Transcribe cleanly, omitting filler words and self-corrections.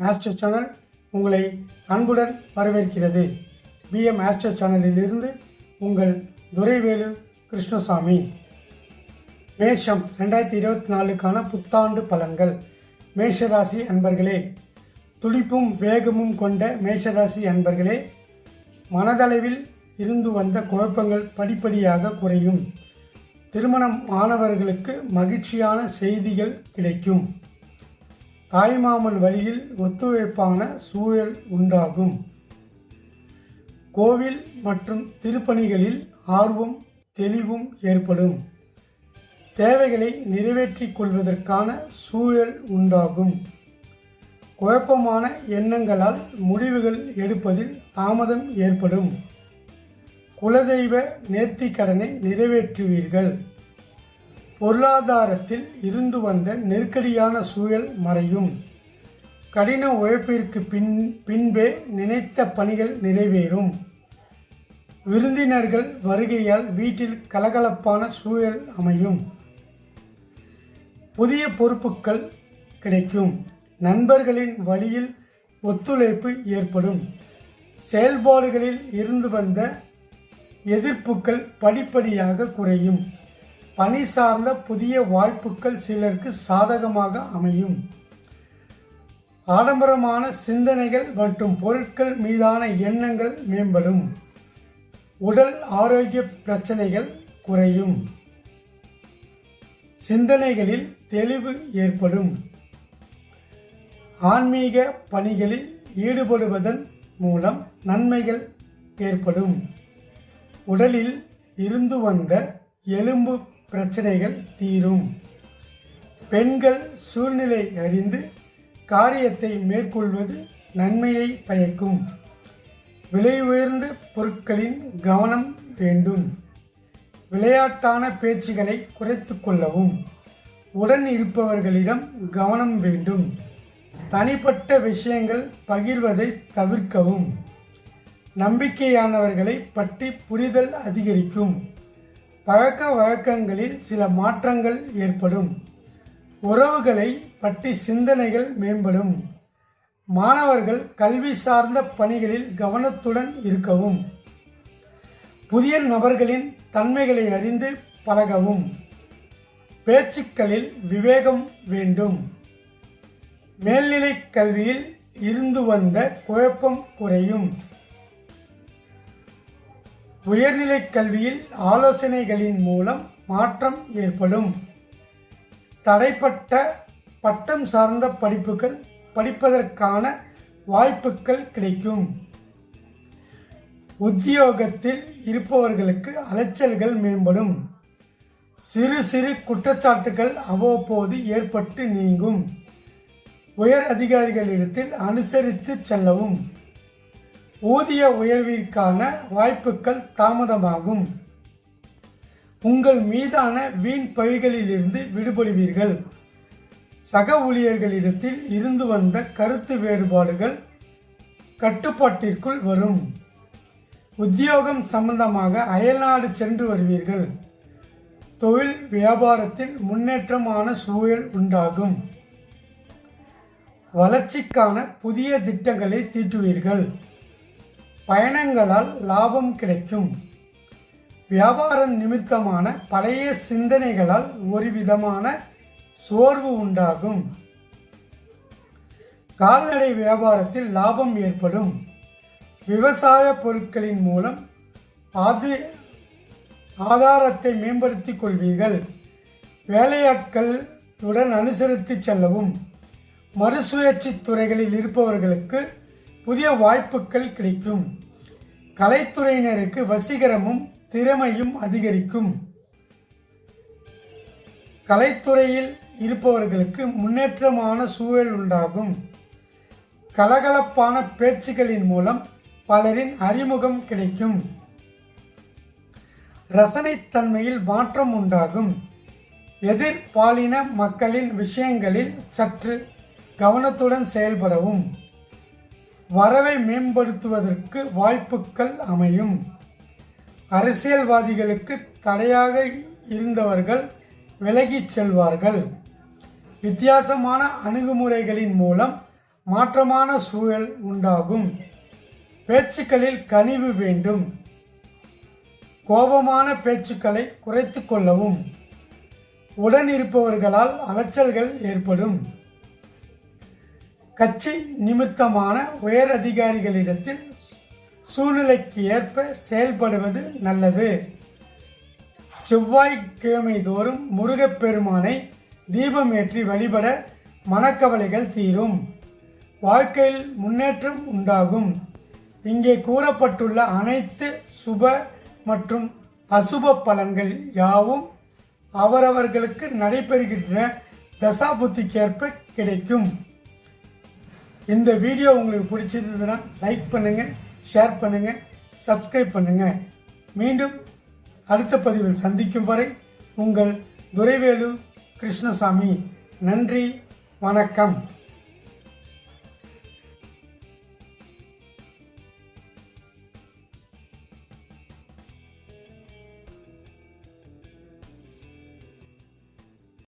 Astro channel உங்களை அன்புடன் வரவேற்கிறது. பிஎம் ஆஸ்ட்ரோ சேனலிலிருந்து உங்கள் துரைவேலு கிருஷ்ணசாமி. மேஷம் 2024க்கான புத்தாண்டு பலன்கள். மேஷராசி அன்பர்களே, துடிப்பும் வேகமும் கொண்ட மேஷராசி அன்பர்களே, மனதளவில் இருந்து வந்த குழப்பங்கள் படிப்படியாக குறையும். திருமணம் ஆனவர்களுக்கு மகிழ்ச்சியான செய்திகள் கிடைக்கும். தாய்மாமன் வழியில் ஒத்துழைப்பான சூழல் உண்டாகும். கோவில் மற்றும் திருப்பணிகளில் ஆர்வம் தெளிவும் ஏற்படும். தேவைகளை நிறைவேற்றிக் கொள்வதற்கான சூழல் உண்டாகும். குழப்பமான எண்ணங்களால் முடிவுகள் எடுப்பதில் தாமதம் ஏற்படும். குலதெய்வ நேர்த்திக்கடனை நிறைவேற்றுவீர்கள். பொருளாதாரத்தில் இருந்து வந்த நெருக்கடியான சூழல் மறையும். கடின உழைப்பிற்கு பின்பே நினைத்த பணிகள் நிறைவேறும். விருந்தினர்கள் வருகையால் வீட்டில் கலகலப்பான சூழல் அமையும். புதிய பொறுப்புகள் கிடைக்கும். நண்பர்களின் வழியில் ஒத்துழைப்பு ஏற்படும். செயல்பாடுகளில் இருந்து வந்த எதிர்ப்புகள் படிப்படியாக குறையும். பணி சார்ந்த புதிய வாய்ப்புகள் சிலருக்கு சாதகமாக அமையும். ஆடம்பரமான சிந்தனைகள் மற்றும் பொருட்கள் மீதான எண்ணங்கள் மேம்படும். உடல் ஆரோக்கிய பிரச்சனைகள் குறையும். சிந்தனைகளில் தெளிவு ஏற்படும். ஆன்மீக பணிகளில் ஈடுபடுவதன் மூலம் நன்மைகள் ஏற்படும். உடலில் இருந்து வந்த எலும்பு பிரச்சனைகள் தீரும். பெண்கள் சூழ்நிலை அறிந்து காரியத்தை மேற்கொள்வது நன்மையை பயக்கும். விலை உயர்ந்த பொருட்களின் கவனம் வேண்டும். விளையாட்டான பேச்சுகளை குறைத்து கொள்ளவும். உடன் இருப்பவர்களிடம் கவனம் வேண்டும். தனிப்பட்ட விஷயங்கள் பகிர்வதை தவிர்க்கவும். நம்பிக்கையானவர்களை பற்றி புரிதல் அதிகரிக்கும். பழக்க வழக்கங்களில் சில மாற்றங்கள் ஏற்படும். உறவுகளை பற்றி சிந்தனைகள் மேம்படும். மாணவர்கள் கல்வி சார்ந்த பணிகளில் கவனத்துடன் இருக்கவும். புதிய நபர்களின் தன்மைகளை அறிந்து பழகவும். பேச்சுக்களில் விவேகம் வேண்டும். மேல்நிலை கல்வியில் இருந்து வந்த குழப்பம் குறையும். உயர்நிலை கல்வியில் ஆலோசனைகளின் மூலம் மாற்றம் ஏற்படும். தடைப்பட்ட பட்டம் சார்ந்த படிப்புகள் படிப்பதற்கான வாய்ப்புகள் கிடைக்கும். உத்தியோகத்தில் இருப்பவர்களுக்கு அலைச்சல்கள் மேம்படும். சிறு சிறு குற்றச்சாட்டுகள் அவ்வப்போது ஏற்பட்டு நீங்கும். உயர் அதிகாரிகளிடத்தில் அனுசரித்து செல்லவும். ஊதிய உயர்விற்கான வாய்ப்புகள் தாமதமாகும். உங்கள் மீதான வீண் பழிகளிலிருந்து விடுபடுவீர்கள். சக ஊழியர்களிடத்தில் இருந்து வந்த கருத்து வேறுபாடுகள் கட்டுப்பாட்டிற்குள் வரும். உத்தியோகம் சம்பந்தமாக அயல்நாடு சென்று வருவீர்கள். தொழில் வியாபாரத்தில் முன்னேற்றமான சூழல் உண்டாகும். வளர்ச்சிக்கான புதிய திட்டங்களை தீட்டுவீர்கள். பயணங்களால் லாபம் கிடைக்கும். வியாபாரம் நிமித்தமான பழைய சிந்தனைகளால் ஒரு விதமான சோர்வு உண்டாகும். கால்நடை வியாபாரத்தில் லாபம் ஏற்படும். விவசாய பொருட்களின் மூலம் ஆதாரத்தை மேம்படுத்திக் கொள்வீர்கள். வேலையாட்களுடன் அனுசரித்து செல்லவும். மறுசுழற்சி துறைகளில் இருப்பவர்களுக்கு புதிய வாய்ப்புகள் கிடைக்கும். கலைத்துறையினருக்கு வசீகரமும் திறமையும் அதிகரிக்கும். கலைத்துறையில் இருப்பவர்களுக்கு முன்னேற்றமான சூழல் உண்டாகும். கலகலப்பான பேச்சுகளின் மூலம் பலரின் அறிமுகம் கிடைக்கும். ரசனைத்தன்மையில் மாற்றம் உண்டாகும். எதிர்பாலின மக்களின் விஷயங்களில் சற்று கவனத்துடன் செயல்படவும். வரவை மேம்படுத்துவதற்கு வாய்ப்புகள் அமையும். அரசியல்வாதிகளுக்கு தடையாக இருந்தவர்கள் விலகிச் செல்வார்கள். வித்தியாசமான அணுகுமுறைகளின் மூலம் மாற்றமான சூழல் உண்டாகும். பேச்சுக்களில் கனிவு வேண்டும். கோபமான பேச்சுக்களை குறைத்து கொள்ளவும். உடன் இருப்பவர்களால் அலைச்சல்கள் ஏற்படும். கட்சி நிமித்தமான உயர் அதிகாரிகளிடத்தில் சூழ்நிலைக்கு ஏற்ப செயல்படுவது நல்லது. செவ்வாய்க்கிழமை தோறும் முருகப்பெருமானை தீபமேற்றி வழிபட மனக்கவலைகள் தீரும். வாழ்க்கையில் முன்னேற்றம் உண்டாகும். இங்கே கூறப்பட்டுள்ள அனைத்து சுப மற்றும் அசுப பலன்கள் யாவும் அவரவர்களுக்கு நடைபெறுகின்ற தசாபுத்திக்கேற்ப கிடைக்கும். இந்த வீடியோ உங்களுக்கு பிடிச்சிருந்ததுன்னா லைக் பண்ணுங்க, ஷேர் பண்ணுங்க, சப்ஸ்கிரைப் பண்ணுங்க. மீண்டும் அடுத்த பதிவில் சந்திக்கும் வரை உங்கள் துரைவேலு கிருஷ்ணசாமி. நன்றி, வணக்கம்.